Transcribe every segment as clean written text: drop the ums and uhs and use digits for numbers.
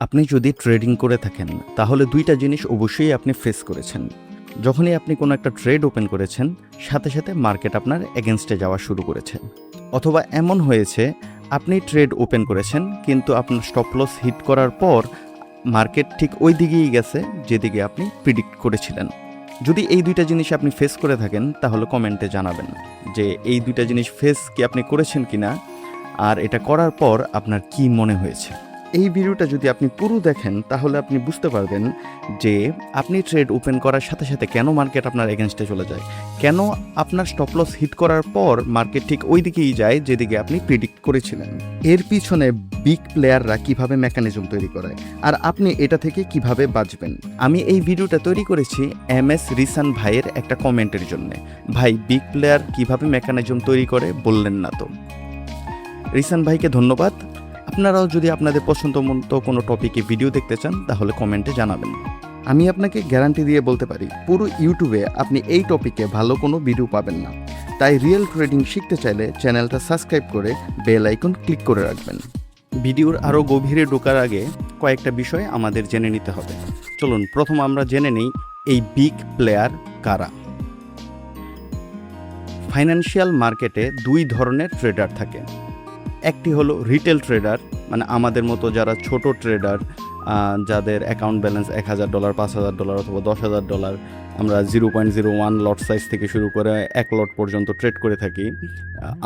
আপনি যদি ট্রেডিং করে থাকেন তাহলে দুইটা জিনিস অবশ্যই আপনি ফেস করেছেন। যখনই আপনি কোনো একটা ট্রেড ওপেন করেছেন, সাথে সাথে মার্কেট আপনার এগেনস্টে যাওয়া শুরু করেছে। অথবা এমন হয়েছে আপনি ট্রেড ওপেন করেছেন কিন্তু আপনার স্টপ লস হিট করার পর মার্কেট ঠিক ওই দিকেই গেছে যেদিকে আপনি প্রিডিক্ট করেছিলেন। যদি এই দুইটা জিনিস আপনি ফেস করে থাকেন তাহলে কমেন্টে জানাবেন যে এই দুইটা জিনিস ফেস কি আপনি করেছেন কিনা, আর এটা করার পর আপনার কি মনে হয়েছে। এই ভিডিওটা যদি আপনি পুরো দেখেন তাহলে আপনি বুঝতে পারবেন যে আপনি ট্রেড ওপেন করার সাথে সাথে কেন মার্কেট আপনার এগেনস্টে চলে যায়, কেন আপনার স্টপ লস হিট করার পর মার্কেট ঠিক ওই দিকেই যায় যেদিকে আপনি প্রিডিক্ট করেছিলেন। এর পিছনে বিগ প্লেয়াররা কিভাবে মেকানিজম তৈরি করে আর আপনি এটা থেকে কিভাবে বাঁচবেন। আমি এই ভিডিওটা তৈরি করেছি MS রিসান ভাইয়ের একটা কমেন্টের জন্য। ভাই, বিগ প্লেয়ার কিভাবে মেকানিজম তৈরি করে বললেন না তো। রিসান ভাইকে ধন্যবাদ। আপনারাও যদি আপনাদের পছন্দ মতো কোনো টপিকে ভিডিও দেখতে চান তাহলে কমেন্টে জানাবেন। আমি আপনাকে গ্যারান্টি দিয়ে বলতে পারি পুরো ইউটিউবে আপনি এই টপিকে ভালো কোনো ভিডিও পাবেন না। তাই রিয়েল ট্রেডিং শিখতে চাইলে চ্যানেলটা সাবস্ক্রাইব করে বেল আইকন ক্লিক করে রাখবেন। ভিডিওর আরও গভীরে ঢোকার আগে কয়েকটা বিষয় আমাদের জেনে নিতে হবে। চলুন প্রথম আমরা জেনে নিই এই বিগ প্লেয়ার কারা। ফাইন্যান্সিয়াল মার্কেটে দুই ধরনের ট্রেডার থাকে। একটি হলো রিটেল ট্রেডার, মানে আমাদের মতো যারা ছোট ট্রেডার, যাদের অ্যাকাউন্ট ব্যালেন্স $1000, $5000 অথবা $10,000, আমরা 0.01 লট সাইজ থেকে শুরু করে 1 লট পর্যন্ত ট্রেড করে থাকি।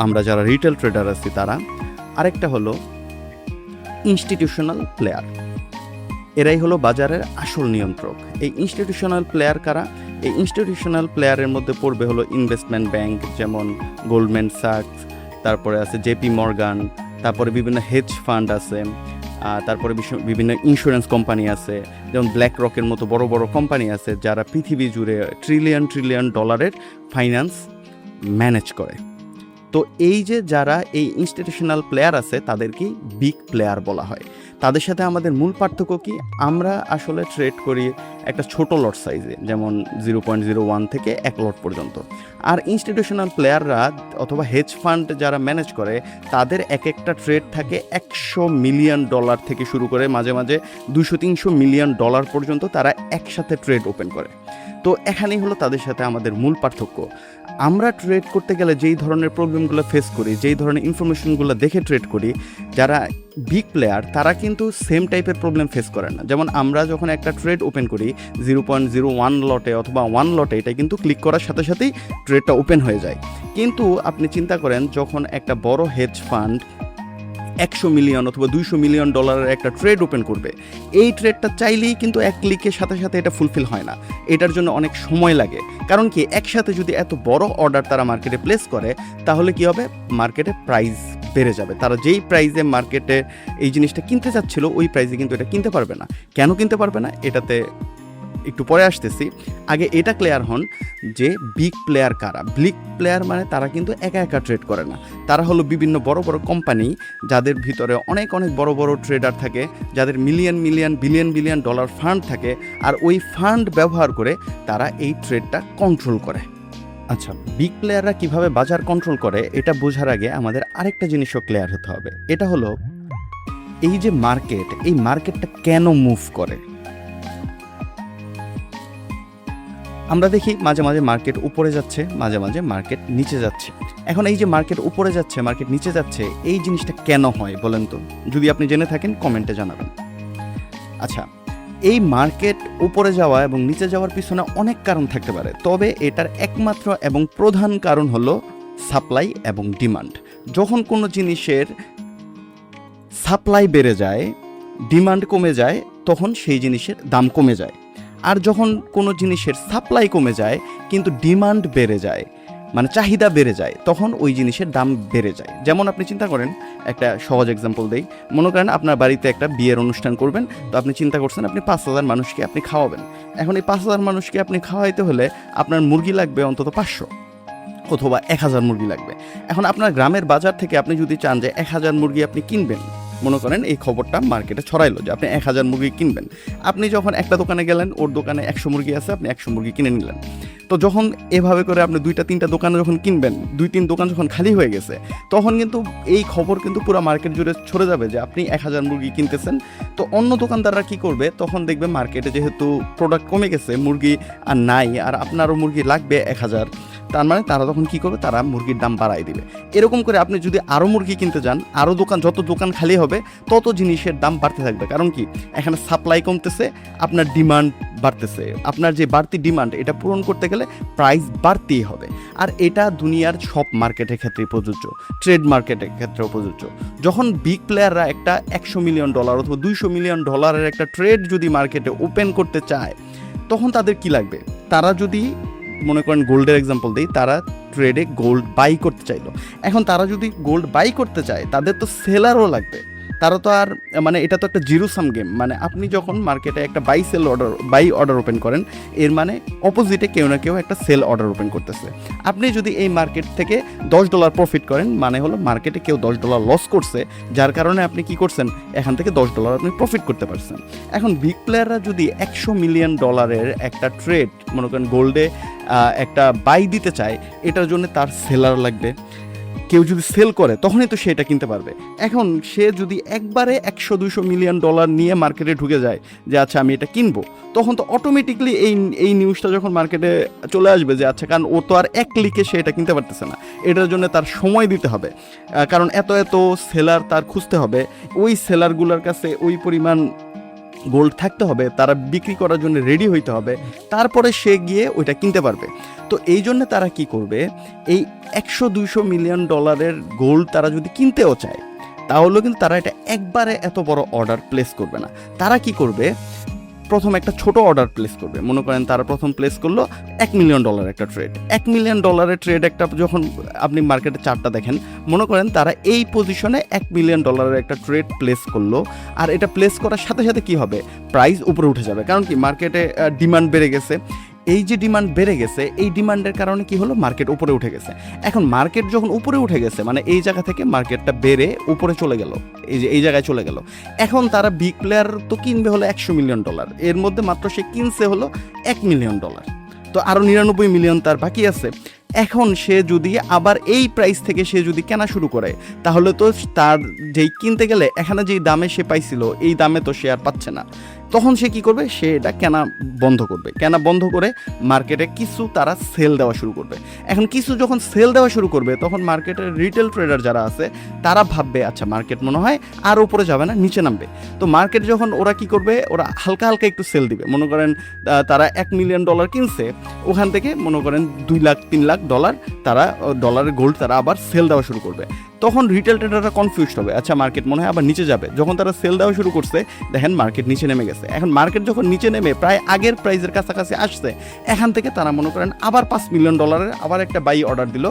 আমরা যারা রিটেল ট্রেডার আছি তারা। আরেকটা হলো ইনস্টিটিউশনাল প্লেয়ার। এরাই হলো বাজারের আসল নিয়ন্ত্রক। এই ইনস্টিটিউশনাল প্লেয়ার কারা? এই ইনস্টিটিউশনাল প্লেয়ারের মধ্যে পড়বে হলো ইনভেস্টমেন্ট ব্যাংক, যেমন গোল্ডম্যান স্যাকস, তারপরে আছে JP মর্গান, তারপরে বিভিন্ন হেজ ফান্ড আছে, তারপরে বিভিন্ন ইন্স্যুরেন্স কোম্পানি আছে, যেমন ব্ল্যাক রকের মতো বড় বড় কোম্পানি আছে যারা পৃথিবী জুড়ে ট্রিলিয়ন ডলারের ফাইন্যান্স ম্যানেজ করে। তো এই যে যারা এই ইনস্টিটিউশনাল প্লেয়ার আছে তাদেরকেই বিগ প্লেয়ার বলা হয়। তাদের সাথে আমাদের মূল পার্থক্য কি? আমরা আসলে ট্রেড করি একটা ছোট লট সাইজে, যেমন 0.01 থেকে 1 লট পর্যন্ত। আর ইনস্টিটিউশনাল প্লেয়াররা অথবা হেজ ফান্ড যারা ম্যানেজ করে তাদের এক একটা ট্রেড থাকে $100 মিলিয়ন থেকে শুরু করে মাঝে মাঝে $200-300 মিলিয়ন পর্যন্ত তারা একসাথে ট্রেড ওপেন করে। তো এখানেই হলো তাদের সাথে আমাদের মূল পার্থক্য। আমরা ট্রেড করতে গেলে যেই ধরনের প্রবলেমগুলো ফেস করি, যেই ধরনের ইনফরমেশনগুলো দেখে ট্রেড করি, যারা বিগ প্লেয়ার তারা কিন্তু সেম টাইপের প্রবলেম ফেস করে না। যেমন আমরা যখন একটা ট্রেড ওপেন করি 0.01 লটে অথবা 1 লটে, এটা কিন্তু ক্লিক করার সাথে সাথেই ট্রেডটা ওপেন হয়ে যায়। কিন্তু আপনি চিন্তা করেন যখন একটা বড় হেজ ফান্ড $100 মিলিয়ন অথবা $200 মিলিয়ন একটা ট্রেড ওপেন করবে, এই ট্রেডটা চাইলেই কিন্তু এক ক্লিকের সাথে সাথে এটা ফুলফিল হয় না। এটার জন্য অনেক সময় লাগে। কারণ কি, একসাথে যদি এত বড় অর্ডার তারা মার্কেটে প্লেস করে তাহলে কি হবে, মার্কেটে প্রাইস বেড়ে যাবে। তারা যেই প্রাইসে মার্কেটে এই জিনিসটা কিনতে চাচ্ছিল ওই প্রাইসে কিন্তু এটা কিনতে পারবে না। কেন কিনতে পারবে না এটাতে একটু পরে আসতেছি। আগে এটা ক্লিয়ার হন যে বিগ প্লেয়ার কারা। বিগ প্লেয়ার মানে তারা কিন্তু একা একা ট্রেড করে না, তারা হলো বিভিন্ন বড় বড় কোম্পানি যাদের ভিতরে অনেক বড় বড় ট্রেডার থাকে, যাদের বিলিয়ন ডলার ফান্ড থাকে, আর ওই ফান্ড ব্যবহার করে তারা এই ট্রেডটা কন্ট্রোল করে। আচ্ছা, বিগ প্লেয়াররা কিভাবে বাজার কন্ট্রোল করে এটা বোঝার আগে আমাদের আরেকটা জিনিসও ক্লিয়ার হতে হবে। এটা হলো এই যে মার্কেট, এই মার্কেটটা কেন মুভ করে। আমরা দেখি মাঝে মাঝে মার্কেট উপরে যাচ্ছে, মাঝে মাঝে মার্কেট নিচে যাচ্ছে। এখন এই যে মার্কেট উপরে যাচ্ছে, মার্কেট নিচে যাচ্ছে, এই জিনিসটা কেন হয় বলেন তো? যদি আপনি জেনে থাকেন কমেন্টে জানাবেন। আচ্ছা, এই মার্কেট উপরে যাওয়া এবং নিচে যাওয়ার পিছনে অনেক কারণ থাকতে পারে, তবে এটার একমাত্র এবং প্রধান কারণ হলো সাপ্লাই এবং ডিমান্ড। যখন কোনো জিনিসের সাপ্লাই বেড়ে যায়, ডিমান্ড কমে যায়, তখন সেই জিনিসের দাম কমে যায়। আর যখন কোনো জিনিসের সাপ্লাই কমে যায় কিন্তু ডিমান্ড বেড়ে যায়, মানে চাহিদা বেড়ে যায়, তখন ওই জিনিসের দাম বেড়ে যায়। যেমন আপনি চিন্তা করেন, একটা সহজ এক্সাম্পল দেই। মনে করেন আপনার বাড়িতে একটা বিয়ের অনুষ্ঠান করবেন, তো আপনি চিন্তা করছেন আপনি 5000 মানুষকে আপনি খাওয়াবেন। এখন এই 5000 মানুষকে আপনি খাওয়াইতে হলে আপনার মুরগি লাগবে অন্তত 500 অথবা 1000 মুরগি লাগবে। এখন আপনার গ্রামের বাজার থেকে আপনি যদি চান যে 1000 মুরগি আপনি কিনবেন, মনে করেন এই খবরটা মার্কেটে ছড়াইলো যে আপনি 1000 মুরগি কিনবেন। আপনি যখন একটা দোকানে গেলেন, ওর দোকানে 100 মুরগি আছে, আপনি 100 মুরগি কিনে নিলেন। তো যখন এভাবে করে আপনি 2-3টা দোকানে যখন কিনবেন, 2-3 দোকান যখন খালি হয়ে গেছে, তখন কিন্তু এই খবর কিন্তু পুরো মার্কেট জুড়ে ছড়ে যাবে যে আপনি 1000 মুরগি কিনতেছেন। তো অন্য দোকানদাররা কি করবে, তখন দেখবে মার্কেটে যেহেতু প্রোডাক্ট কমে গেছে, মুরগি আর নাই, আর আপনারও মুরগি লাগবে 1000, তার মানে তারা তখন কি করবে, তারা মুরগির দাম বাড়ায় দিবে। এরকম করে আপনি যদি আরও মুরগি কিনতে যান, আরও দোকান, যত দোকান খালি হবে তত জিনিসের দাম বাড়তে থাকবে। কারণ কি, এখানে সাপ্লাই কমতেছে, আপনার ডিমান্ড বাড়তেছে। আপনার যে বাড়তি ডিমান্ড, এটা পূরণ করতে গেলে প্রাইস বাড়তেই হবে। আর এটা দুনিয়ার সব মার্কেটের ক্ষেত্রেই প্রযোজ্য, ট্রেড মার্কেটের ক্ষেত্রেও প্রযোজ্য। যখন বিগ প্লেয়াররা একটা $100 মিলিয়ন অথবা $200 মিলিয়ন একটা ট্রেড যদি মার্কেটে ওপেন করতে চায়, তখন তাদের কি লাগবে? তারা যদি মনে করেন গোল্ডের এক্সাম্পল দিই, তারা ট্রেডে গোল্ড বাই করতে চাইলো। এখন তারা যদি গোল্ড বাই করতে চায়, তাদের তো সেলারও লাগবে। তারা তো আর মানে এটা তো একটা জিরো সাম গেম। মানে আপনি যখন মার্কেটে একটা বাই অর্ডার ওপেন করেন, এর মানে অপোজিটে কেউ না কেউ একটা সেল অর্ডার ওপেন করতেছে। আপনি যদি এই মার্কেট থেকে $10 প্রফিট করেন, মানে হলো মার্কেটে কেউ $10 লস করছে, যার কারণে আপনি কি করছেন, এখান থেকে $10 আপনি প্রফিট করতে পারছেন। এখন বিগ প্লেয়াররা যদি $100 মিলিয়ন একটা ট্রেড মনে করেন গোল্ডে একটা বাই দিতে চায়, এটার জন্য তার সেলার লাগবে। কেউ যদি সেল করে তখনই তো সে এটা কিনতে পারবে। এখন সে যদি একবারে $100-200 মিলিয়ন নিয়ে মার্কেটে ঢুকে যায় যে আচ্ছা আমি এটা কিনবো, তখন তো অটোমেটিকলি এই নিউজটা যখন মার্কেটে চলে আসবে যে আচ্ছা, কারণ ও তো আর এক ক্লিকে সে এটা কিনতে পারতেছে না, এটার জন্য তার সময় দিতে হবে। কারণ এত সেলার তার খুঁজতে হবে, ওই সেলারগুলোর কাছে ওই পরিমাণ গোল্ড থাকতে হবে, তারা বিক্রি করার জন্য রেডি হইতে হবে, তারপরে সে গিয়ে ওইটা কিনতে পারবে। তো এই জন্য তারা কি করবে, এই $100-200 মিলিয়ন গোল্ড তারা যদি কিনতেও চায়, তাহলেও কিন্তু তারা এটা একবারে এত বড় অর্ডার প্লেস করবে না। তারা কি করবে, প্রথম একটা ছোট অর্ডার প্লেস করবে। মনে করেন তারা প্রথম প্লেস করলো $1 মিলিয়ন একটা ট্রেড। $1 মিলিয়ন ট্রেড একটা যখন আপনি মার্কেটে চার্টটা দেখেন, মনে করেন তারা এই পজিশনে $1 মিলিয়ন একটা ট্রেড প্লেস করলো। আর এটা প্লেস করার সাথে সাথে কি হবে, প্রাইস উপরে উঠে যাবে। কারণ কি, মার্কেটে ডিমান্ড বেড়ে গেছে। এই যে ডিমান্ড বেড়ে গেছে, এই ডিমান্ডের কারণে কি হলো, মার্কেট উপরে উঠে গেছে। এখন মার্কেট যখন উপরে উঠে গেছে, মানে এই জায়গা থেকে মার্কেটটা বেড়ে উপরে চলে গেল, এই জায়গায় চলে গেল। এখন তারা বিগ প্লেয়ার তো কিনবে হলো $100 মিলিয়ন, এর মধ্যে মাত্র সে কিনছে হলো $1 মিলিয়ন, তো আরও 99 মিলিয়ন তার বাকি আছে। এখন সে যদি আবার এই প্রাইস থেকে সে যদি কেনা শুরু করে, তাহলে তো তার যেই কিনতে গেলে এখানে যেই দামে সে পাইছিল, এই দামে তো সে আর পাচ্ছে না। তখন সে কি করবে, সে এটা কেনা বন্ধ করবে। কেনা বন্ধ করে মার্কেটে কিছু তারা সেল দেওয়া শুরু করবে। এখন কিছু যখন সেল দেওয়া শুরু করবে, তখন মার্কেটের রিটেল ট্রেডার যারা আছে, তারা ভাববে আচ্ছা মার্কেট মনে হয় আর উপরে যাবে না, নিচে নামবে। তো মার্কেট যখন ওরা কি করবে, ওরা হালকা হালকা একটু সেল দিবে। মনে করেন তারা $1 মিলিয়ন কিনছে, ওখান থেকে মনে করেন $2 লাখ $3 লাখ তারা ডলারের গোল্ড তারা আবার সেল দেওয়া শুরু করবে। তখন রিটেল ট্রেডাররা কনফিউজড হবে, আচ্ছা মার্কেট মনে হয় আবার নিচে যাবে। যখন তারা সেল দেওয়া শুরু করছে, দেখেন মার্কেট নিচে নেমে গেছে। এখন মার্কেট যখন নিচে নেমে প্রায় আগের প্রাইসের কাছাকাছি আসছে, এখান থেকে তারা মনে করেন আবার $5 মিলিয়ন আবার একটা বাই অর্ডার দিল।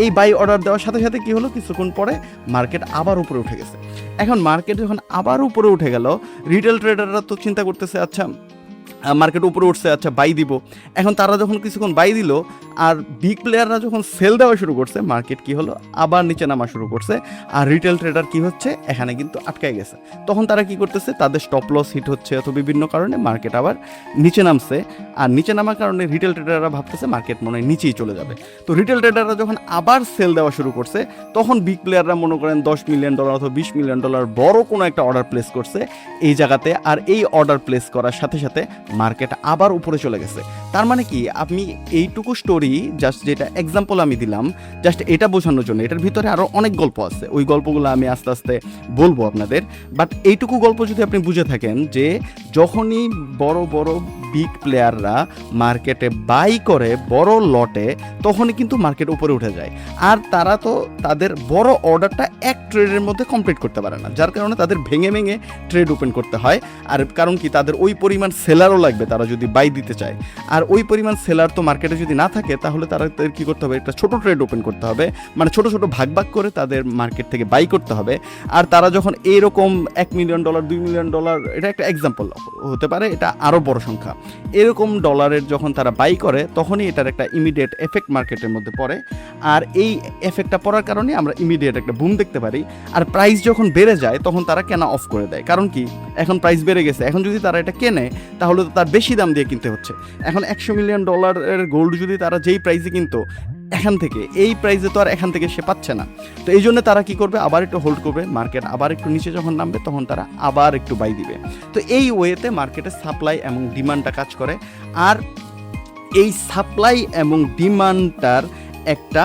এই বাই অর্ডার দেওয়ার সাথে সাথে কি হলো, কিছুক্ষণ পরে মার্কেট আবার উপরে উঠে গেছে। এখন মার্কেট যখন আবার উপরে উঠে গেল, রিটেল ট্রেডাররা তো চিন্তা করতেছে আচ্ছা মার্কেট উপরে উঠছে, আচ্ছা বাই দিব। এখন তারা যখন কিছুক্ষণ বাই দিল, আর বিগ প্লেয়াররা যখন সেল দেওয়া শুরু করছে, মার্কেট কি হলো, আবার নিচে নামা শুরু করছে। আর রিটেল ট্রেডার কি হচ্ছে, এখানে কিন্তু আটকায় গেছে। তখন তারা কি করতেছে, তাদের স্টপ লস হিট হচ্ছে, অথবা বিভিন্ন কারণে মার্কেট আবার নিচে নামছে। আর নিচে নামার কারণে রিটেল ট্রেডাররা ভাবতেছে মার্কেট মনে হয় নিচেই চলে যাবে। তো রিটেল ট্রেডাররা যখন আবার সেল দেওয়া শুরু করছে, তখন বিগ প্লেয়াররা মনে করেন $10 মিলিয়ন অথবা $20 মিলিয়ন বড় কোনো একটা অর্ডার প্লেস করছে এই জায়গাতে। আর এই অর্ডার প্লেস করার সাথে সাথে মার্কেট আবার উপরে চলে গেছে। তার মানে কি, আপনি এইটুকু স্টোরি জাস্ট যেটা এক্সাম্পল আমি দিলাম, জাস্ট এটা বোঝানোর জন্য। এটার ভিতরে আরও অনেক গল্প আছে, ওই গল্পগুলো আমি আস্তে আস্তে বলবো আপনাদের। বাট এইটুকু গল্প যদি আপনি বুঝে থাকেন যে যখনই বড় বড় বিগ প্লেয়াররা মার্কেটে বাই করে বড় লটে, তখনই কিন্তু মার্কেট উপরে উঠে যায়। আর তারা তো তাদের বড় অর্ডারটা এক ট্রেডের মধ্যে কমপ্লিট করতে পারে না, যার কারণে তাদের ভেঙে ভেঙে ট্রেড ওপেন করতে হয়। আর কারণ কি, তাদের ওই পরিমাণ সেলারও লাগবে তারা যদি বাই দিতে চায়। আর আর ওই পরিমাণ সেলার তো মার্কেটে যদি না থাকে তাহলে তারা কী করতে হবে, একটা ছোটো ট্রেড ওপেন করতে হবে, মানে ছোটো ছোটো ভাগ ভাগ করে তাদের মার্কেট থেকে বাই করতে হবে। আর তারা যখন এরকম $1 মিলিয়ন $2 মিলিয়ন, এটা একটা এক্সাম্পল হতে পারে, এটা আরও বড় সংখ্যা, এরকম ডলারের যখন তারা বাই করে তখনই এটার একটা ইমিডিয়েট এফেক্ট মার্কেটের মধ্যে পড়ে। আর এই এফেক্টটা পড়ার কারণে আমরা ইমিডিয়েট একটা বুম দেখতে পারি। আর প্রাইস যখন বেড়ে যায় তখন তারা কেনা অফ করে দেয়, কারণ কি এখন প্রাইস বেড়ে গেছে, এখন যদি তারা এটা কেনে তাহলে তো তার বেশি দাম দিয়ে কিনতে হচ্ছে। এখন $100 মিলিয়ন গোল্ড যদি তারা যেই প্রাইসে কিনতো এখান থেকে, এই প্রাইসে তো আর এখান থেকে সে পাচ্ছে না। তো এই জন্য তারা কি করবে, আবার একটু হোল্ড করবে, মার্কেট আবার একটু নিচে যখন নামবে তখন তারা আবার একটু বাই দিবে। তো এই ওয়েতে মার্কেটে সাপ্লাই এবং ডিমান্ডটা কাজ করে। আর এই সাপ্লাই এবং ডিমান্ডটার একটা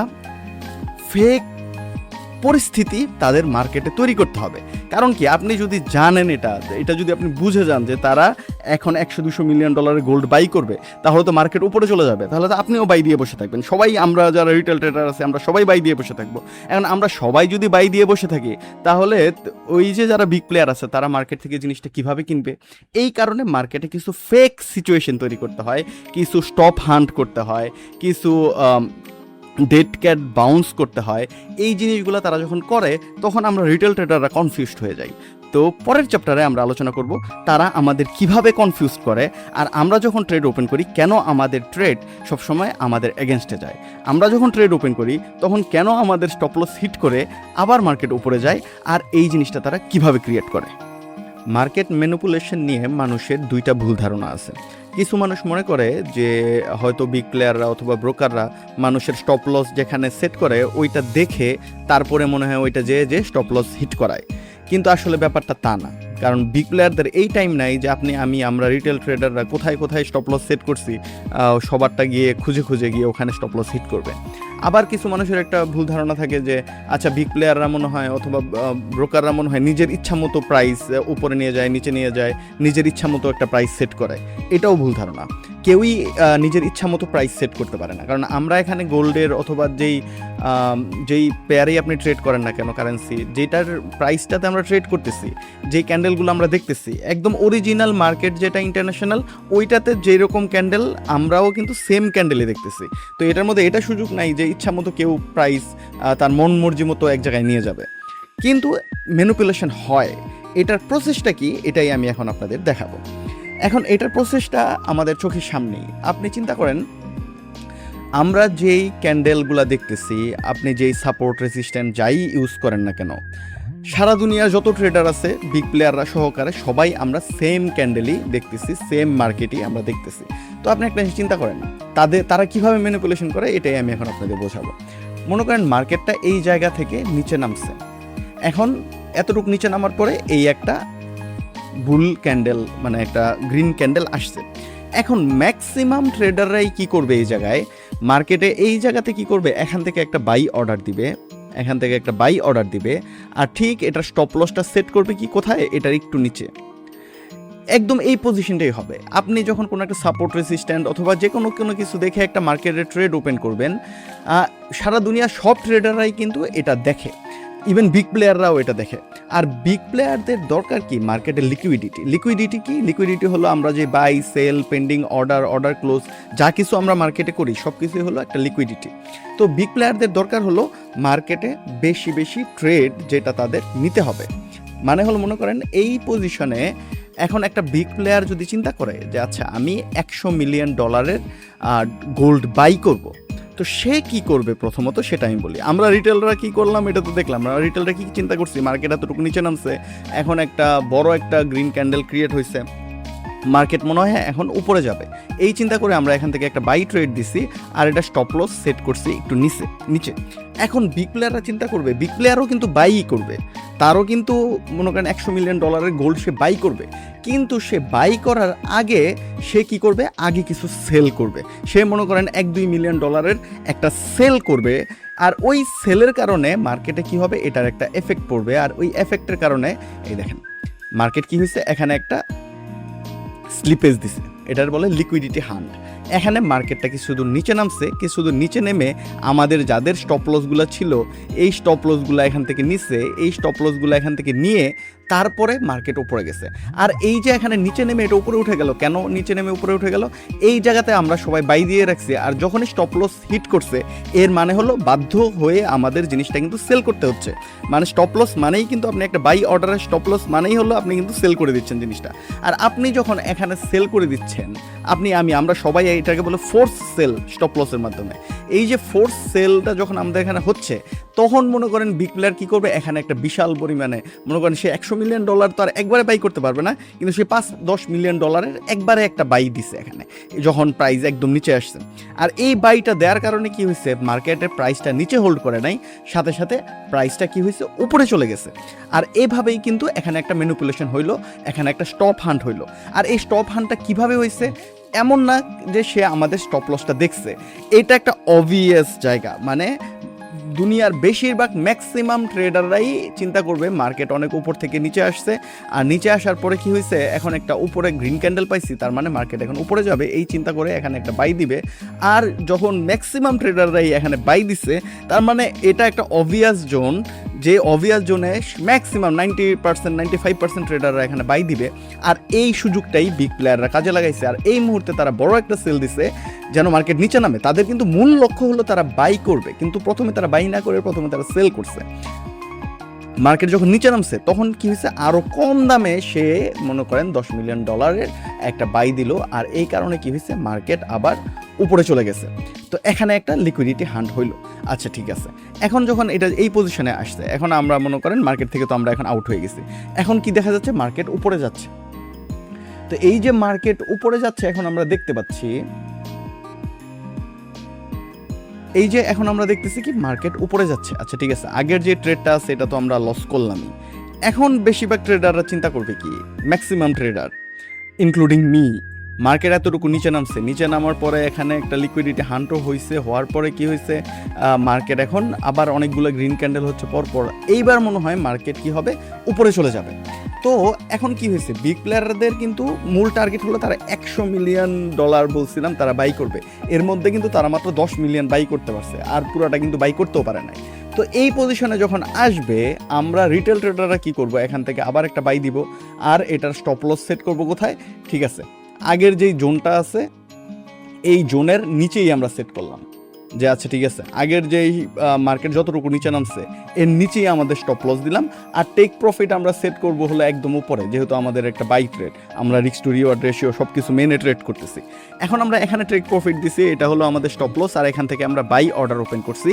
ফেক পরিস্থিতি তাদের মার্কেটে তৈরি করতে হবে। কারণ কি, আপনি যদি জানেন এটা যদি আপনি বুঝে যান যে তারা এখন $100-200 মিলিয়ন গোল্ড বাই করবে, তাহলে তো মার্কেট উপরে চলে যাবে, তাহলে তো আপনিও বাই দিয়ে বসে থাকবেন। সবাই, আমরা যারা রিটেল ট্রেডার আছে আমরা সবাই বাই দিয়ে বসে থাকবো। এখন আমরা সবাই যদি বাই দিয়ে বসে থাকি তাহলে ওই যে যারা বিগ প্লেয়ার আছে তারা মার্কেট থেকে জিনিসটা কিভাবে কিনবে? এই কারণে মার্কেটে কিছু ফেক সিচুয়েশন তৈরি করতে হয়, কিছু স্টপ হান্ট করতে হয়, কিছু ডেড ক্যাট বাউন্স করতে হয়। এই জিনিসগুলো তারা যখন করে তখন আমরা রিটেল ট্রেডাররা কনফিউজড হয়ে যাই। তো পরের চ্যাপ্টারে আমরা আলোচনা করব তারা আমাদের কিভাবে কনফিউজ করে, আর আমরা যখন ট্রেড ওপেন করি কেন আমাদের ট্রেড সবসময় আমাদের এগেনস্টে যায়। আমরা যখন ট্রেড ওপেন করি তখন কেন আমাদের স্টপ লস হিট করে আবার মার্কেট উপরে যায়, আর এই জিনিসটা তারা কিভাবে ক্রিয়েট করে। মার্কেট ম্যানিপুলেশন নিয়ে মানুষের দুইটা ভুল ধারণা আছে। কিছু মানুষ মনে করে যে হয়তো বিগ প্লেয়াররা অথবা ব্রোকাররা মানুষের স্টপ লস যেখানে সেট করে ওইটা দেখে তারপরে মনে হয় ওইটা যে স্টপ লস হিট করায়, কিন্তু আসলে ব্যাপারটা তা না। কারণ বিগ প্লেয়ারদের এই টাইম নাই যে আমরা রিটেল ট্রেডাররা কোথায় কোথায় স্টপ লস সেট করছি সবারটা গিয়ে খুঁজে গিয়ে ওখানে স্টপ লস হিট করবে। আবার কিছু মানুষের একটা ভুল ধারণা থাকে যে আচ্ছা বিগ প্লেয়াররা মনে হয় অথবা ব্রোকাররা মনে হয় নিজের ইচ্ছা মতো প্রাইস উপরে নিয়ে যায়, নিচে নিয়ে যায়, নিজের ইচ্ছা মতো একটা প্রাইস সেট করে। এটাও ভুল ধারণা। কেউই নিজের ইচ্ছা মতো প্রাইস সেট করতে পারে না। কারণ আমরা এখানে গোল্ডের অথবা যেই পেয়ারেই আপনি ট্রেড করেন না কেন কারেন্সি, যেটার প্রাইসটাতে আমরা ট্রেড করতেছি, যেই ক্যান্ডেলগুলো আমরা দেখতেছি একদম অরিজিনাল মার্কেট যেটা ইন্টারন্যাশনাল, ওইটাতে যেরকম ক্যান্ডেল আমরাও কিন্তু সেম ক্যান্ডেলই দেখতেছি। তো এটার মধ্যে এটা সুযোগ নাই যে ইচ্ছা মতো কেউ প্রাইস তার মন মর্জি মতো এক জায়গায় নিয়ে যাবে। কিন্তু ম্যানিপুলেশন হয়, এটার প্রসেসটা কি এটাই আমি এখন আপনাদের দেখাবো। এখন এটার প্রসেসটা আমাদের চোখের সামনেই। আপনি চিন্তা করেন, আমরা যেই ক্যান্ডেলগুলো দেখতেছি, আপনি যেই সাপোর্ট রেজিস্ট্যান্ট যাই ইউজ করেন না কেন, সারা দুনিয়ার যত ট্রেডার আছে বিগ প্লেয়াররা সহকারে সবাই আমরা সেম ক্যান্ডেলই দেখতেছি, সেম মার্কেটই আমরা দেখতেছি। তো আপনি একটা চিন্তা করেন তারা কিভাবে ম্যানিপুলেশন করে, এটাই আমি এখন আপনাদের বোঝাবো। মনে করেন মার্কেটটা এই জায়গা থেকে নিচে নামছে, এখন এতটুকু নিচে নামার পরে এই একটা বুল ক্যান্ডেল মানে একটা গ্রিন ক্যান্ডেল আসছে। এখন ম্যাক্সিমাম ট্রেডাররাই কি করবে, এই জায়গায় মার্কেটে এই জায়গাতে কি করবে, এখান থেকে একটা বাই অর্ডার দিবে, আর ঠিক এটা স্টপ লসটা সেট করবে কি কোথায়, এটার একটু নিচে, একদম এই পজিশনটাই হবে। আপনি যখন কোনো একটা সাপোর্ট রেজিস্ট্যান্ট অথবা যে কোনো কিছু দেখে একটা মার্কেটে ট্রেড ওপেন করবেন, সারা দুনিয়া সব ট্রেডাররাই কিন্তু এটা দেখে, ইভেন বিগ প্লেয়াররাও এটা দেখে। আর বিগ প্লেয়ারদের দরকার কি, মার্কেটের লিকুইডিটি হলো আমরা যে buy sell pending order close যা কিছু আমরা মার্কেটে করি সব কিছুই হলো একটা লিকুইডিটি। তো বিগ প্লেয়ারদের দরকার হলো মার্কেটে বেশি ট্রেড যেটা তাদের নিতে হবে। মানে হলো মনে করেন এই পজিশনে এখন একটা বিগ প্লেয়ার যদি চিন্তা করে যে আচ্ছা আমি $100 মিলিয়ন গোল্ড বাই করব, তো সে কি করবে প্রথমত সেটা আমি বলি। আমরা রিটেলরা কি করলাম এটা তো দেখলাম, আমরা রিটেলরা কি চিন্তা করছি, মার্কেট এতটুকু নিচে নামছে, এখন একটা বড় একটা গ্রিন ক্যান্ডেল ক্রিয়েট হয়েছে, মার্কেট মনে হয় এখন উপরে যাবে, এই চিন্তা করে আমরা এখান থেকে একটা বাই ট্রেড দিছি আর এটা স্টপ লস সেট করছি একটু নিচে। এখন বিগ প্লেয়াররা চিন্তা করবে, বিগ প্লেয়ারও কিন্তু বাই করবে, তারও কিন্তু মনে করেন $100 মিলিয়ন গোল্ড সে বাই করবে, কিন্তু সে বাই করার আগে সে কি করবে, আগে কিছু সেল করবে। সে মনে করেন $1-2 মিলিয়ন একটা সেল করবে, আর ওই সেলের কারণে মার্কেটে কি হবে, এটার একটা এফেক্ট পড়বে। আর ওই এফেক্টের কারণে এই দেখেন মার্কেট কি হয়েছে, এখানে একটা স্লিপেজ দিছে, এটার বলে লিকুইডিটি হান্ট। এখানে মার্কেটটা কিছু দূর নিচে নামছে, কিছু দূর নিচে নেমে আমাদের যাদের স্টপ লসগুলো ছিল এই স্টপ লসগুলো এখান থেকে নিচ্ছে, এই স্টপ লসগুলো এখান থেকে নিয়ে তারপরে মার্কেট উপরে গেছে। আর এই যে এখানে নিচে নেমে এটা উপরে উঠে গেল, কেন নিচে নেমে উপরে উঠে গেল? এই জায়গাতে আমরা সবাই বাই দিয়ে রাখছি, আর যখনই স্টপ লস হিট করছে এর মানে হলো বাধ্য হয়ে আমাদের জিনিসটা কিন্তু সেল করতে হচ্ছে। মানে স্টপ লস মানেই কিন্তু আপনি একটা বাই অর্ডারের স্টপ লস মানেই হলো আপনি কিন্তু সেল করে দিচ্ছেন জিনিসটা। আর আপনি যখন এখানে সেল করে দিচ্ছেন, আমরা সবাই এটাকে বলে ফোর্স সেল স্টপ লসের মাধ্যমে। এই যে ফোর্স সেলটা যখন আমাদের এখানে হচ্ছে, তখন মনে করেন বিগ প্লেয়ার কী করবে, এখানে একটা বিশাল পরিমাণে মনে করেন সে $100 মিলিয়ন তো আর একবারে বাই করতে পারবে না, কিন্তু সে $5-10 মিলিয়ন একবারে একটা বাই দিছে এখানে যখন প্রাইস একদম নিচে আসছে। আর এই বাইটা দেওয়ার কারণে কি হয়েছে, মার্কেটের প্রাইসটা নিচে হোল্ড করে নাই, সাথে সাথে প্রাইসটা কি হয়েছে, উপরে চলে গেছে। আর এভাবেই কিন্তু এখানে একটা ম্যানিপুলেশন হইলো, এখানে একটা স্টপ হান্ট হইলো। আর এই স্টপ হান্টটা কিভাবে হয়েছে, এমন না যে সে আমাদের স্টপ লসটা দেখছে, এটা একটা অবভিয়াস জায়গা। মানে দুনিয়ার বেশিরভাগ ম্যাক্সিমাম ট্রেডাররাই চিন্তা করবে মার্কেট অনেক উপর থেকে নিচে আসছে, আর নিচে আসার পরে কি হয়েছে, এখন একটা উপরে গ্রিন ক্যান্ডেল পাইছি, তার মানে মার্কেট এখন উপরে যাবে, এই চিন্তা করে এখানে একটা বাই দিবে। আর যখন ম্যাক্সিমাম ট্রেডাররাই এখানে বাই দিছে, তার মানে এটা একটা অবভিয়াস জোন, যে অবভিয়াস জোনে ম্যাক্সিমাম 90% 95% ট্রেডাররা এখানে বাই দিবে। আর এই সুযোগটাই বিগ প্লেয়াররা কাজে লাগাইছে, আর এই মুহূর্তে তারা বড় একটা সেল দিছে যেন মার্কেট নিচে নামে। তাদের কিন্তু মূল লক্ষ্য হলো তারা বাই করবে, কিন্তু প্রথমে তারা বাই না করে প্রথমে তারা সেল করছে। মার্কেট যখন নিচে নামছে তখন কি হয়েছে, আরও কম দামে সে মনে করেন $10 মিলিয়ন একটা বাই দিল, আর এই কারণে কি হয়েছে, মার্কেট আবার উপরে চলে গেছে। তো এখানে একটা লিকুইডিটি হান্ট হইল। আচ্ছা ঠিক আছে, এখন যখন এটা এই পজিশনে আসছে, এখন আমরা মনে করেন মার্কেট থেকে তো আমরা এখন আউট হয়ে গেছি, এখন কি দেখা যাচ্ছে, মার্কেট উপরে যাচ্ছে। তো এই যে মার্কেট উপরে যাচ্ছে, এখন আমরা দেখতে পাচ্ছি, এই যে এখন আমরা দেখতেছি কি মার্কেট উপরে যাচ্ছে। আচ্ছা ঠিক আছে, আগের যে ট্রেডটা আছে এটা তো আমরা লস করলামই। এখন বেশিরভাগ ট্রেডাররা চিন্তা করবে কি, maximum trader including me, market এতটুকু নিচে নামছে, নিচে নামার পরে এখানে একটা লিকুইডিটি হান্টও হয়েছে, হওয়ার পরে কি হয়েছে, মার্কেট এখন আবার অনেকগুলো গ্রিন ক্যান্ডেল হচ্ছে পরপর, এইবার মনে হয় মার্কেট কি হবে, উপরে চলে যাবে। তো এখন কি হয়েছে, বিগ প্লেয়ারদের কিন্তু মূল টার্গেট হলো তারা $100 মিলিয়ন বলছিলাম তারা বাই করবে, এর মধ্যে কিন্তু তারা মাত্র 10 মিলিয়ন বাই করতে পারছে, আর পুরোটা কিন্তু বাই করতেও পারে নাই। তো এই পজিশনে যখন আসবে, আমরা রিটেল ট্রেডাররা কি করব, এখান থেকে আবার একটা বাই দিব, আর এটার স্টপ লস সেট করব কোথায়, ঠিক আছে, আগের যেই জোনটা আছে এই জোনের নিচেই আমরা সেট করলাম, যে আচ্ছা ঠিক আছে, আগের যেই মার্কেট যতটুকু নিচে নামছে এর নিচেই আমাদের স্টপ লস দিলাম, আর টেক প্রফিট আমরা সেট করব হলো একদম উপরে, যেহেতু আমাদের একটা বাই ট্রেড, আমরা রিস্ক টু রিওয়ার্ড রেশিও সব কিছু মেনে ট্রেড করতেছি। এখন আমরা এখানে টেক প্রফিট দিছি, এটা হলো আমাদের স্টপ লস, আর এখান থেকে আমরা বাই অর্ডার ওপেন করছি।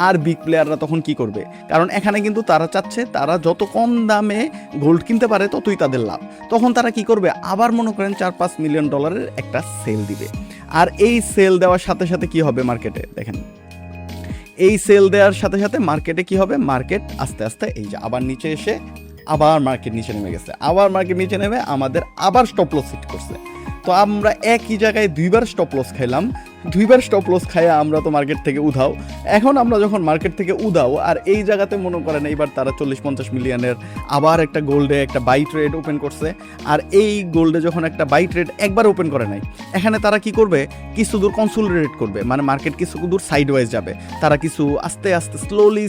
আর বিগ প্লেয়াররা তখন কি করবে, কারণ এখানে কিন্তু তারা চাচ্ছে তারা যত কম দামে গোল্ড কিনতে পারে ততই তাদের লাভ, তখন তারা কি করবে, আবার মনে করেন $4-5 মিলিয়ন একটা সেল দিবে। আর এই সেল দেওয়ার সাথে সাথে কি হবে, মার্কেটে দেখেন, এই সেল দেওয়ার সাথে সাথে মার্কেটে কি হবে, মার্কেট আস্তে আস্তে এই যে আবার নিচে এসে আবার মার্কেট নিচে নেমে গেছে, আবার মার্কেট নিচে নেমে আমাদের আবার স্টপ লস হিট করছে। তো আমরা একই জায়গায় দুইবার স্টপ লস খাইলাম, দুইবার স্টপ লস খাইয়া আমরা তো মার্কেট থেকে উধাও। এখন আমরা যখন মার্কেট থেকে উধাও, আর এই জায়গাতে মনে করেন এইবার তারা 40-50 মিলিয়নের আবার একটা গোল্ডে একটা বাই ট্রেড ওপেন করছে, আর এই গোল্ডে যখন একটা বাই ট্রেড একবার ওপেন করে নাই, এখানে তারা কি করবে, কিছু দূর কনসোলিডেট করবে, মানে মার্কেট কিছু দূর সাইডওয়াইজ যাবে, তারা কিছু আস্তে আস্তে স্লোলি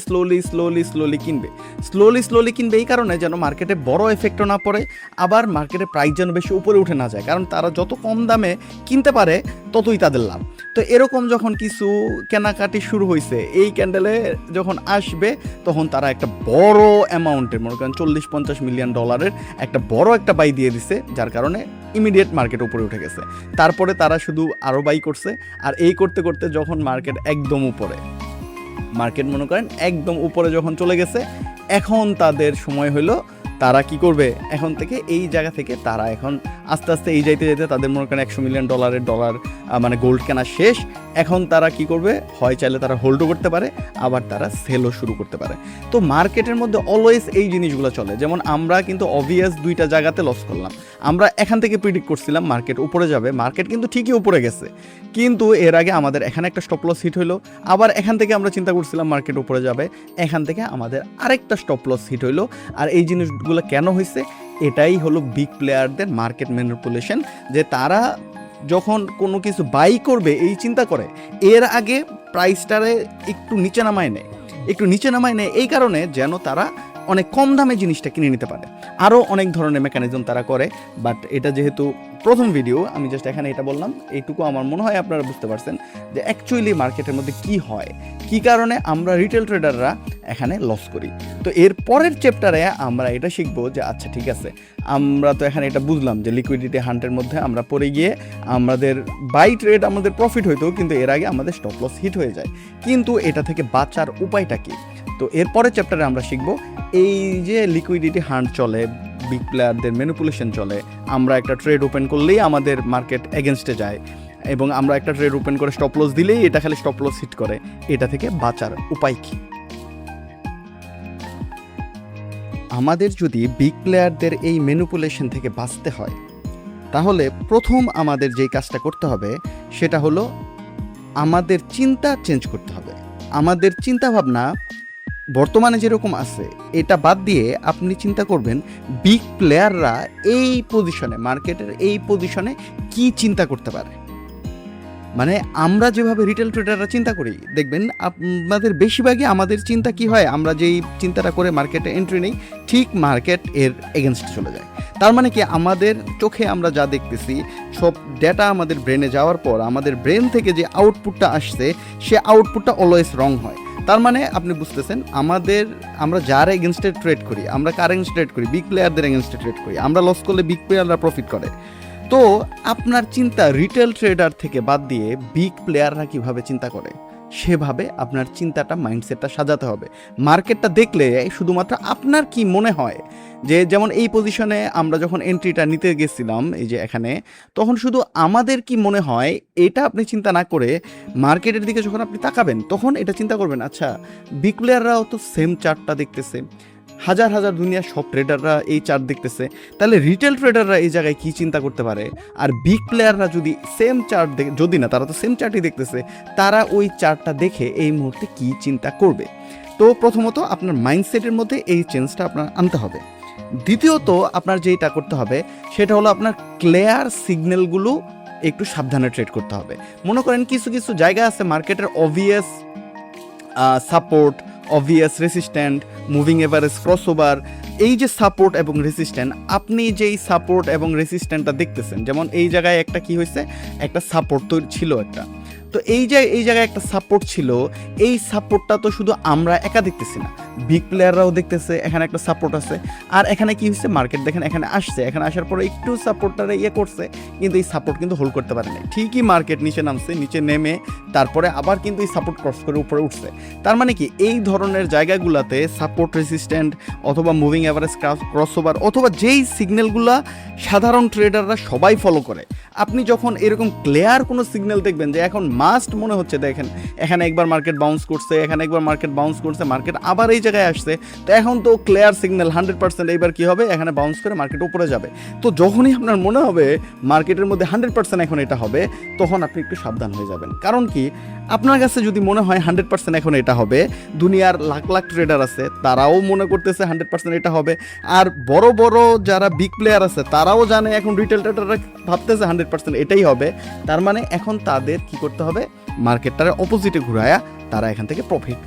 কিনবে, স্লোলি কিনবে, এই কারণে যেন মার্কেটে বড় এফেক্টও না পড়ে, আবার মার্কেটে প্রাইস যেন বেশি উপরে উঠে না যায়, কারণ তারা যত কম দামে কিনতে পারে ততই তাদের লাভ। তো এরকম যখন কিছু কেনাকাটি শুরু হয়েছে, এই ক্যান্ডেলে যখন আসবে তখন তারা একটা বড় অ্যামাউন্টের মনে করেন $40-50 মিলিয়ন একটা বড় একটা বাই দিয়ে দিছে, যার কারণে ইমিডিয়েট মার্কেট উপরে উঠে গেছে। তারপরে তারা শুধু আরও বাই করছে, আর এই করতে করতে যখন মার্কেট একদম উপরে, মার্কেট মনে করেন একদম উপরে যখন চলে গেছে, এখন তাদের সময় হলো তারা কি করবে, এখন থেকে এই জায়গা থেকে তারা এখন আস্তে আস্তে এই যাইতে যেতে তাদের মনে করেন $100 মিলিয়ন মানে গোল্ড কেনা শেষ। এখন তারা কি করবে, হয় চাইলে তারা হোল্ডও করতে পারে, আবার তারা সেলও শুরু করতে পারে। তো মার্কেটের মধ্যে অলওয়েজ এই জিনিসগুলো চলে। যেমন আমরা কিন্তু অবভিয়াস দুইটা জায়গাতে লস করলাম। আমরা এখান থেকে প্রিডিক্ট করছিলাম মার্কেট উপরে যাবে, মার্কেট কিন্তু ঠিকই উপরে গেছে, কিন্তু এর আগে আমাদের এখানে একটা স্টপ লস হিট হইলো। আবার এখান থেকে আমরা চিন্তা করছিলাম মার্কেট উপরে যাবে, এখান থেকে আমাদের আরেকটা স্টপ লস হিট হইলো। আর এই জিনিসগুলো কেন হয়েছে, এটাই হলো বিগ প্লেয়ারদের মার্কেট ম্যানিপুলেশন, যে তারা যখন কোনো কিছু বাই করবে এই চিন্তা করে, এর আগে প্রাইসটারে একটু নিচে নামায় নেয়, এই কারণে যেন তারা অনেক কম দামে জিনিসটা কিনে নিতে পারে। আরও অনেক ধরনের মেকানিজম তারা করে, বাট এটা যেহেতু প্রথম ভিডিও, আমি জাস্ট এখানে এটা বললাম। এইটুকু আমার মনে হয় আপনারা বুঝতে পারছেন যে অ্যাকচুয়ালি মার্কেটের মধ্যে কি হয়, কি কারণে আমরা রিটেল ট্রেডাররা এখানে লস করি। তো এর পরের চ্যাপ্টারে আমরা এটা শিখবো যে আচ্ছা ঠিক আছে, আমরা তো এখানে এটা বুঝলাম যে লিকুইডিটি হান্টের মধ্যে আমরা পড়ে গিয়ে আমাদের বাই ট্রেড আমাদের প্রফিট হইতো, কিন্তু এর আগে আমাদের স্টপ লস হিট হয়ে যায়। কিন্তু এটা থেকে বাঁচার উপায়টা কি? তো এরপরের চ্যাপ্টারে আমরা শিখবো এই যে লিকুইডিটি হান্ট চলে, বিগ প্লেয়ারদের ম্যানিপুলেশন চলে, আমরা একটা ট্রেড ওপেন করলেই আমাদের মার্কেট এগেনস্টে যায়, এবং আমরা একটা ট্রেড ওপেন করে স্টপ লস দিলেই এটা খালি স্টপ লস হিট করে। এটা থেকে বাঁচার উপায় কি? আমাদের যদি বিগ প্লেয়ারদের এই ম্যানিপুলেশন থেকে বাঁচতে হয়, তাহলে প্রথম আমাদের যেই কাজটা করতে হবে সেটা হলো আমাদের চিন্তা চেঞ্জ করতে হবে। আমাদের চিন্তা ভাবনা বর্তমানে যেরকম আছে এটা বাদ দিয়ে আপনি চিন্তা করবেন বিগ প্লেয়াররা এই পজিশনে, মার্কেটের এই পজিশনে কি চিন্তা করতে পারে। মানে আমরা যেভাবে রিটেল ট্রেডাররা চিন্তা করি, দেখবেন আপনাদের বেশিরভাগই আমাদের চিন্তা কি হয়, আমরা যেই চিন্তাটা করে মার্কেটে এন্ট্রি নেই, ঠিক মার্কেট এর এগেনস্টে চলে যায়। তার মানে কি, আমাদের চোখে আমরা যা দেখতেছি সব ডেটা আমাদের ব্রেনে যাওয়ার পর আমাদের ব্রেন থেকে যে আউটপুটটা আসছে সে আউটপুটটা অলওয়েজ রং হয়। তার মানে আপনি বুঝতেছেন, আমরা যার এগেনস্টে ট্রেড করি, আমরা কার এগেনস্টে ট্রেড করি, বিগ প্লেয়ারদের এগেনস্টে ট্রেড করি। আমরা লস করলে বিগ প্লেয়াররা প্রফিট করে। তো আপনার চিন্তা রিটেল ট্রেডার থেকে বাদ দিয়ে বিগ প্লেয়াররা কিভাবে চিন্তা করে সেভাবে আপনার চিন্তাটা, মাইন্ডসেটটা সাজাতে হবে। মার্কেটটা দেখলে শুধুমাত্র আপনার কি মনে হয়, যে যেমন এই পজিশনে আমরা যখন এন্ট্রিটা নিতে গেছিলাম এই যে এখানে, তখন শুধু আমাদের কি মনে হয় এটা আপনি চিন্তা না করে মার্কেটের দিকে যখন আপনি তাকাবেন তখন এটা চিন্তা করবেন, আচ্ছা বিগ প্লেয়াররাও তো সেম চার্টটা দেখতেছে, হাজার হাজার দুনিয়ার সব ট্রেডাররা এই চার্ট দেখতেছে, তাহলে রিটেল ট্রেডাররা এই জায়গায় কি চিন্তা করতে পারে? আর বিগ প্লেয়াররা যদি সেম চার্ট যদি না, তারা তো সেম চার্টই দেখতেছে, তারা ওই চার্টটা দেখে এই মুহূর্তে কি চিন্তা করবে? তো প্রথমত আপনার মাইন্ডসেটের মধ্যে এই চেঞ্জটা আপনার আনতে হবে। দ্বিতীয়ত আপনার যেটা করতে হবে সেটা হলো আপনার ক্লিয়ার সিগন্যালগুলো একটু সাবধানে ট্রেড করতে হবে। মনে করেন কিছু কিছু জায়গা আছে মার্কেটের obvious support, obvious resistant, moving average, crossover, এই যে সাপোর্ট এবং রেসিস্ট্যান্ট, আপনি যেই সাপোর্ট এবং রেসিস্ট্যান্টটা দেখতেছেন, যেমন এই জায়গায় একটা কি হয়েছে, একটা সাপোর্ট তো ছিল একটা, তো এই জায়গায় একটা সাপোর্ট ছিল, এই সাপোর্টটা তো শুধু আমরা একা দেখতেছি না, বিগ প্লেয়াররাও দেখতেছে এখানে একটা সাপোর্ট আছে। আর এখানে কি হচ্ছে, মার্কেট দেখেন এখানে আসছে, এখানে আসার পরে একটু সাপোর্টটারে করছে, কিন্তু এই সাপোর্ট কিন্তু হোল্ড করতে পারে না। ঠিকই মার্কেট নিচে নামছে, নিচে নেমে তারপরে আবার কিন্তু এই সাপোর্ট ক্রস করে উপরে উঠছে। তার মানে কি, এই ধরনের জায়গাগুলোতে সাপোর্ট, রেসিস্ট্যান্ট অথবা মুভিং এভারেজ, ক্রসওভার অথবা যেই সিগন্যালগুলো সাধারণ ট্রেডাররা সবাই ফলো করে, আপনি যখন এরকম ক্লিয়ার কোনো সিগন্যাল দেখবেন যে এখন মাস্ট মনে হচ্ছে, দেখেন এখানে একবার মার্কেট বাউন্স করছে, এখানে একবার মার্কেট বাউন্স করছে, মার্কেট আবার এই জায়গায় আসছে, তো এখন তো ক্লিয়ার সিগন্যাল 100% এইবার কি হবে, এখানে বাউন্স করে মার্কেট উপরে যাবে। তো যখনই আপনার মনে হবে মার্কেটের মধ্যে 100% এখন এটা হবে, তখন আপনি একটু সাবধান হয়ে যাবেন। কারণ কি, আপনার কাছে যদি মনে হয় 100% এখন এটা হবে, দুনিয়ার লাখ লাখ ট্রেডার আছে তারাও মনে করতেছে 100% এটা হবে, আর বড় বড় যারা বিগ প্লেয়ার আছে তারাও জানে এখন রিটেল ট্রেডাররা ভাবতেছে 100% এটাই হবে, তার মানে এখন তাদের কি করতে হবে, মার্কেটটারে অপোজিটে ঘুরায়া তারা এখান থেকে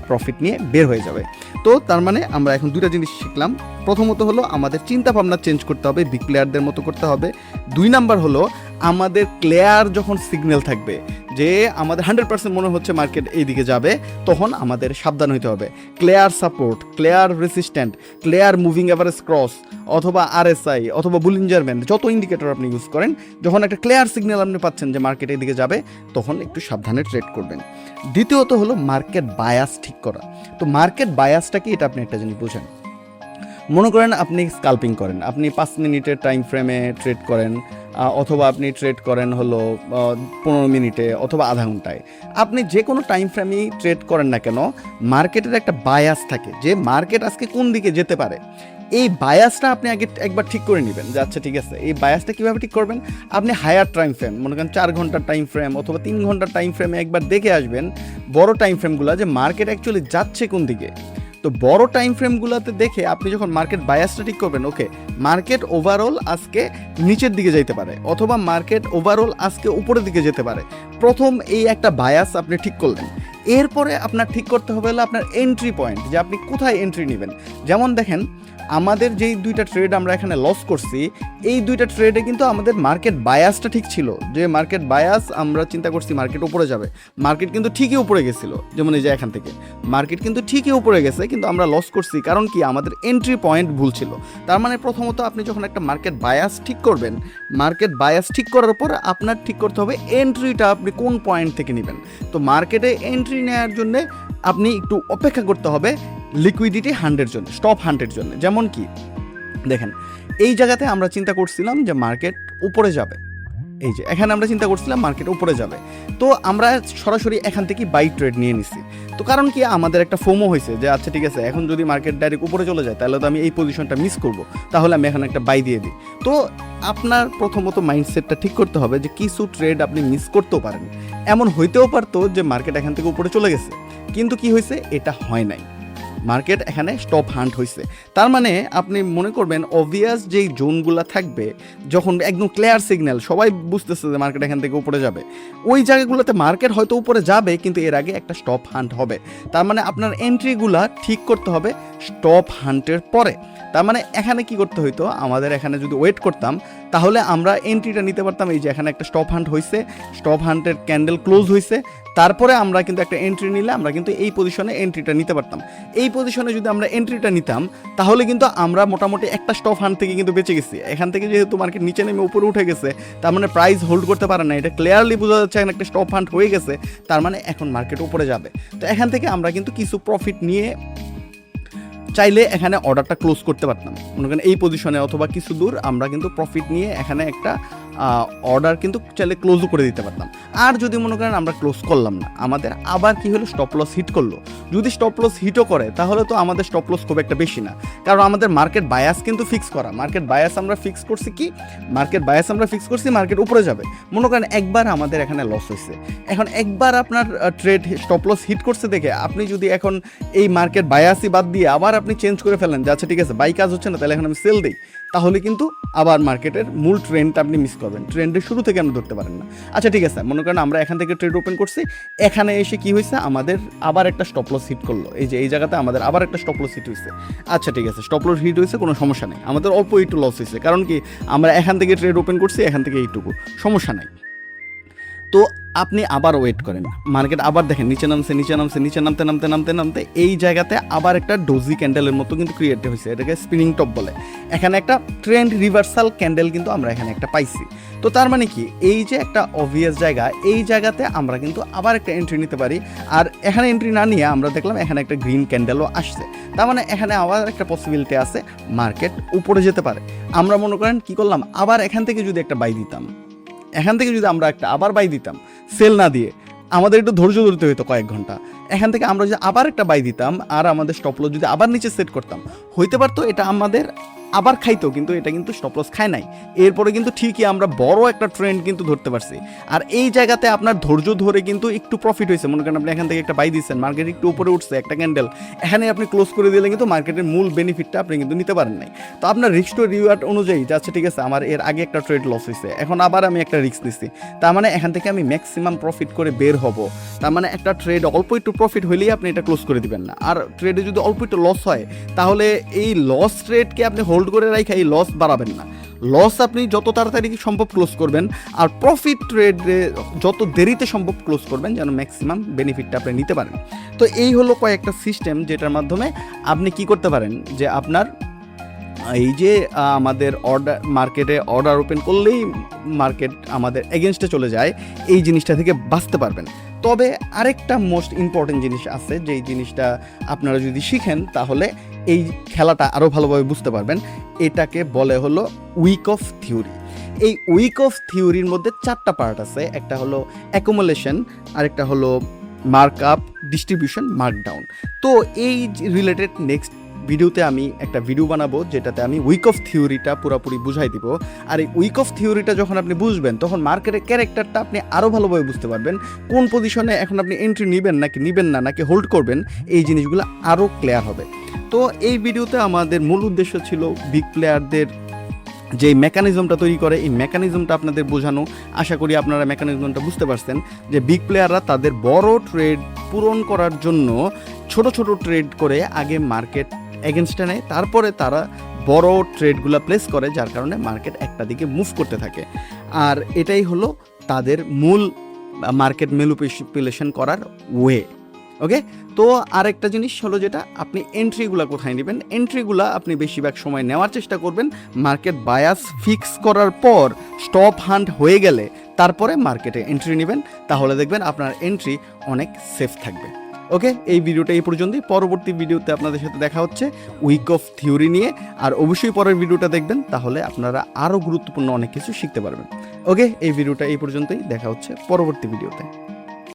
প্রফিট নিয়ে বের হয়ে যাবে। তো তার মানে আমরা এখন দুইটা জিনিস শিখলাম। প্রথমত হলো আমাদের চিন্তা ভাবনা চেঞ্জ করতে হবে, বিগ প্লেয়ারদের মতো করতে হবে। 2 নাম্বার হলো আমাদের ক্লিয়ার যখন সিগন্যাল থাকবে যে আমাদের 100% মনে হচ্ছে মার্কেট এই দিকে যাবে, তখন আমাদের সাবধান হইতে হবে। Clear support, clear resistant, clear moving average cross অথবা আরএসআই অথবা বুলিঞ্জার ব্যান্ড, যত ইন্ডিকেটর আপনি ইউজ করেন, যখন একটা ক্লিয়ার সিগন্যাল আপনি পাচ্ছেন যে মার্কেট এই দিকে যাবে, তখন একটু সাবধানে ট্রেড করবেন। দ্বিতীয়ত হলো মার্কেট বায়াস ঠিক করা। তো মার্কেট বায়াসটা কি, এটা আপনি একটা জিনিস বুঝেন। মনে করেন আপনি স্কাল্পিং করেন, আপনি 5 মিনিটের টাইম ফ্রেমে ট্রেড করেন, অথবা আপনি ট্রেড করেন হলো 15 মিনিটে অথবা আধা ঘন্টায়। আপনি যে কোনো টাইম ফ্রেমেই ট্রেড করেন না কেন, মার্কেটের একটা বায়াস থাকে যে মার্কেট আজকে কোন দিকে যেতে পারে। এই বায়াসটা আপনি আগে একবার ঠিক করে নেবেন যে আচ্ছা ঠিক আছে, এই বায়াসটা কীভাবে ঠিক করবেন, আপনি হায়ার টাইম ফ্রেম, মনে করেন 4 ঘন্টার টাইম ফ্রেম অথবা 3 ঘন্টার টাইম ফ্রেমে একবার দেখে আসবেন বড় টাইম ফ্রেমগুলো, যে মার্কেট অ্যাকচুয়ালি যাচ্ছে কোন দিকে। তো বড় টাইম ফ্রেমগুলোতে দেখে আপনি যখন মার্কেট বায়াসটা ঠিক করবেন, ওকে মার্কেট ওভারঅল আজকে নিচের দিকে যেতে পারে অথবা মার্কেট ওভারঅল আজকে উপরের দিকে যেতে পারে, প্রথম এই একটা বায়াস আপনি ঠিক করলেন। এরপরে আপনার ঠিক করতে হবে হলো আপনার এন্ট্রি পয়েন্ট, যে আপনি কোথায় এন্ট্রি নেবেন। যেমন দেখেন আমাদের যেই দুইটা ট্রেড আমরা এখানে লস করছি, এই দুইটা ট্রেডে কিন্তু আমাদের মার্কেট বায়াসটা ঠিক ছিল, যে মার্কেট বায়াস আমরা চিন্তা করছি মার্কেট উপরে যাবে, মার্কেট কিন্তু ঠিকই উপরে গেছিলো। যেমন এই যে এখান থেকে মার্কেট কিন্তু ঠিকই উপরে গেছে, কিন্তু আমরা লস করছি কারণ কি আমাদের এন্ট্রি পয়েন্ট ভুল ছিল। তার মানে প্রথমত আপনি যখন একটা মার্কেট বায়াস ঠিক করবেন, মার্কেট বায়াস ঠিক করার পর আপনার ঠিক করতে হবে এন্ট্রিটা আপনি কোন পয়েন্ট থেকে নেবেন। তো মার্কেটে এন্ট্রি নেওয়ার জন্য আপনি একটু অপেক্ষা করতে হবে লিকুইডিটি 100 জন্য, স্টপ 100 জন্য। যেমন কি দেখেন এই জায়গাতে আমরা চিন্তা করছিলাম যে মার্কেট উপরে যাবে, এই যে এখানে আমরা চিন্তা করছিলাম মার্কেট উপরে যাবে, তো আমরা সরাসরি এখান থেকে বাই ট্রেড নিয়ে নিছি। তো কারণ কি আমাদের একটা ফোমো হয়েছে যে আচ্ছা ঠিক আছে এখন যদি মার্কেট ডাইরেক্ট উপরে চলে যায় তাহলে তো আমি এই পজিশনটা মিস করব, তাহলে আমি এখানে একটা বাই দিয়ে দিই। তো আপনার প্রথমত মাইন্ডসেটটা ঠিক করতে হবে যে কিছু ট্রেড আপনি মিস করতেও পারেন, এমন হইতেও পারতো যে মার্কেট এখান থেকে উপরে চলে গেছে, কিন্তু কি হয়েছে এটা হয় নাই, মার্কেট এখানে স্টপ হান্ট হয়েছে। তার মানে আপনি মনে করবেন অবভিয়াস যেই জোনগুলো থাকবে, যখন একদম ক্লিয়ার সিগন্যাল সবাই বুঝতেছে যে মার্কেট এখান থেকে উপরে যাবে, ওই জায়গাগুলোতে মার্কেট হয়তো উপরে যাবে কিন্তু এর আগে একটা স্টপ হান্ট হবে। তার মানে আপনার এন্ট্রিগুলা ঠিক করতে হবে স্টপ হান্টের পরে। তার মানে এখানে কি করতে হইতো, আমাদের এখানে যদি ওয়েট করতাম তাহলে আমরা এন্ট্রিটা নিতে পারতাম। এই যে এখানে একটা স্টপ হান্ট হয়েছে, স্টপ হান্টের ক্যান্ডেল ক্লোজ হয়েছে, তারপরে আমরা কিন্তু একটা এন্ট্রি নিলে আমরা কিন্তু এই পজিশনে এন্ট্রিটা নিতে পারতাম। এই পজিশনে যদি আমরা এন্ট্রিটা নিতাম তাহলে কিন্তু আমরা মোটামুটি একটা স্টপ হান্ট থেকে কিন্তু বেঁচে গেছি। এখান থেকে যেহেতু মার্কেট নিচে নেমে উপরে উঠে গেছে, তার মানে প্রাইস হোল্ড করতে পারে না, এটা ক্লিয়ারলি বোঝা যাচ্ছে এখানে একটা স্টপ হান্ট হয়ে গেছে, তার মানে এখন মার্কেট উপরে যাবে। তো এখান থেকে আমরা কিন্তু কিছু প্রফিট নিয়ে চাইলে এখানে অর্ডারটা ক্লোজ করতে পারতাম, মনে করেন এই পজিশনে অথবা কিছু দূর আমরা কিন্তু প্রফিট নিয়ে এখানে একটা অর্ডার কিন্তু চাইলে ক্লোজও করে দিতে পারতাম। আর যদি মনে করেন আমরা ক্লোজ করলাম না, আমাদের আবার কি হলো স্টপ লস হিট করলো, যদি স্টপ লস হিটও করে তাহলে তো আমাদের স্টপ লস খুব একটা বেশি না, কারণ আমাদের মার্কেট বায়াস কিন্তু ফিক্স করা, মার্কেট বায়াস আমরা ফিক্স করছি কি, মার্কেট বায়াস আমরা ফিক্স করছি মার্কেট উপরে যাবে। মনে করেন একবার আমাদের এখানে লস হয়েছে, এখন একবার আপনার ট্রেড স্টপ লস হিট করছে দেখে আপনি যদি এখন এই মার্কেট বায়াসই বাদ দিয়ে আবার আপনি চেঞ্জ করে ফেলেন যে আচ্ছা ঠিক আছে বাই কাজ হচ্ছে না তাহলে এখন আমি সেল দিই, তাহলে কিন্তু আবার মার্কেটের মূল ট্রেন্ডটা আপনি মিস করবেন, ট্রেন্ডের শুরু থেকে আপনি ধরতে পারেন না। আচ্ছা ঠিক আছে, মনে করেন আমরা এখান থেকে ট্রেড ওপেন করছি, এখানে এসে কি হয়েছে আমাদের আবার একটা স্টপ লস হিট করলো, এই যে এই জায়গাতে আমাদের আবার একটা স্টপ লস হিট হয়েছে। আচ্ছা ঠিক আছে, স্টপ লস হিট হয়েছে কোনো সমস্যা নেই, আমাদের অল্প একটু লস হয়েছে, কারণ কি আমরা এখান থেকে ট্রেড ওপেন করছি, এখান থেকে এইটুকু সমস্যা নাই। তো আপনি আবার ওয়েট করেন, মার্কেট আবার দেখেন নিচে নামছে নিচে নামছে, নিচে নামতে নামতে নামতে নামতে এই জায়গাতে আবার একটা ডোজি ক্যান্ডেলের মতো কিন্তু ক্রিয়েট হয়েছে, এটাকে স্পিনিং টপ বলে। এখানে একটা ট্রেন্ড রিভার্সাল ক্যান্ডেল কিন্তু আমরা এখানে একটা পাইছি। তো তার মানে কি এই যে একটা অবভিয়াস জায়গা, এই জায়গাতে আমরা কিন্তু আবার একটা এন্ট্রি নিতে পারি। আর এখানে এন্ট্রি না নিয়ে আমরা দেখলাম এখানে একটা গ্রিন ক্যান্ডেলও আসছে, তার মানে এখানে আবার একটা পসিবিলিটি আছে মার্কেট উপরে যেতে পারে। আমরা মনে করেন কি করলাম, আবার এখান থেকে যদি একটা বাই দিতাম, এখান থেকে যদি আমরা একটা আবার বাই দিতাম সেল না দিয়ে, আমাদের একটু ধৈর্য ধরতে হতো কয়েক ঘন্টা, এখান থেকে আমরা যদি আবার একটা বাই দিতাম আর আমাদের স্টপ লস যদি আবার নিচে সেট করতাম, হইতে পারতো এটা আমাদের আবার খাইতো, কিন্তু এটা কিন্তু স্টপ লস খায় নাই। এরপরে কিন্তু ঠিকই আমরা বড় একটা ট্রেন্ড কিন্তু ধরতে পারছি। আর এই জায়গাতে আপনার ধৈর্য ধরে কিন্তু একটু প্রফিট হয়েছে, মনে করেন আপনি এখান থেকে একটা বাই দিচ্ছেন, মার্কেট একটু উপরে উঠছে একটা ক্যান্ডেল, এখানে আপনি ক্লোজ করে দিলে কিন্তু মার্কেটের মূল বেনিফিটটা আপনি কিন্তু নিতে পারেন নাই। তো আপনার রিস্ক টু রিওয়ার্ড অনুযায়ী যাচ্ছে ঠিক আছে, আমার এর আগে একটা ট্রেড লস হয়েছে, এখন আবার আমি একটা রিস্ক নিচ্ছি, তার মানে এখান থেকে আমি ম্যাক্সিমাম প্রফিট করে বের হব। তার মানে একটা ট্রেড অল্প একটু প্রফিট হলেই আপনি এটা ক্লোজ করে দিবেন না। আর ট্রেডে যদি অল্প একটু লস হয় তাহলে এই লস ট্রেডকে আপনি হোল্ড করে রাখা, এই লস বাড়াবেন না, লস আপনি যত তাড়াতাড়ি সম্ভব ক্লোজ করবেন, আর প্রফিট ট্রেডে যত দেরিতে সম্ভব ক্লোজ করবেন যেন ম্যাক্সিমাম বেনিফিটটা আপনি নিতে পারেন। তো এই হলো কয়েকটা সিস্টেম যেটার মাধ্যমে আপনি কি করতে পারেন, যে আপনার এই যে আমাদের অর্ডার মার্কেটে অর্ডার ওপেন করলেই মার্কেট আমাদের এগেনস্টে চলে যায়, এই জিনিসটা থেকে বাঁচতে পারবেন। তবে আরেকটা মোস্ট ইম্পর্টেন্ট জিনিস আছে, যেই জিনিসটা আপনারা যদি শিখেন তাহলে এই খেলাটা আরও ভালোভাবে বুঝতে পারবেন। এটাকে বলে হলো উইক অফ থিওরি। এই উইক অফ থিওরির মধ্যে 4টা পার্ট আছে, একটা হলো অ্যাকুমুলেশন, আরেকটা হলো mark up, distribution, mark down. তো এই রিলেটেড নেক্সট ভিডিওতে আমি একটা ভিডিও বানাবো যেটাতে আমি উইক অফ থিওরিটা পুরোপুরি বুঝাই দিব। আর এই উইক অফ থিওরিটা যখন আপনি বুঝবেন তখন মার্কেটের ক্যারেক্টারটা আপনি আরও ভালোভাবে বুঝতে পারবেন। কোন পজিশনে এখন আপনি এন্ট্রি নেবেন না নাকি হোল্ড করবেন, এই জিনিসগুলো আরও ক্লিয়ার হবে। তো এই ভিডিওতে আমাদের মূল উদ্দেশ্য ছিল বিগ প্লেয়ারদের যে মেকানিজমটা তৈরি করে এই মেকানিজমটা আপনাদের বোঝানো। আশা করি আপনারা মেকানিজমটা বুঝতে পারছেন যে বিগ প্লেয়াররা তাদের বড় ট্রেড পূরণ করার জন্য ছোট ছোট ট্রেড করে আগে মার্কেট এগেনস্টে নেয়, তারপরে তারা বড় ট্রেডগুলো প্লেস করে, যার কারণে মার্কেট একটা দিকে মুভ করতে থাকে। আর এটাই হলো তাদের মূল মার্কেট ম্যানিপুলেশন করার ওয়ে। ওকে, তো আরেকটা জিনিস হলো যেটা আপনি এন্ট্রিগুলো কোথায় নেবেন। এন্ট্রিগুলো আপনি বেশিরভাগ সময় নেওয়ার চেষ্টা করবেন মার্কেট বায়াস ফিক্স করার পর, স্টপ হান্ট হয়ে গেলে তারপরে মার্কেটে এন্ট্রি নেবেন, তাহলে দেখবেন আপনার এন্ট্রি অনেক সেফ থাকবে। ওকে, এই ভিডিওটা এই পর্যন্তই। পরবর্তী ভিডিওতে আপনাদের সাথে দেখা হচ্ছে উইক অফ থিওরি নিয়ে। আর অবশ্যই পরের ভিডিওটা দেখবেন, তাহলে আপনারা আরও গুরুত্বপূর্ণ অনেক কিছু শিখতে পারবেন। ওকে, এই ভিডিওটা এই পর্যন্তই, দেখা হচ্ছে পরবর্তী ভিডিওতে।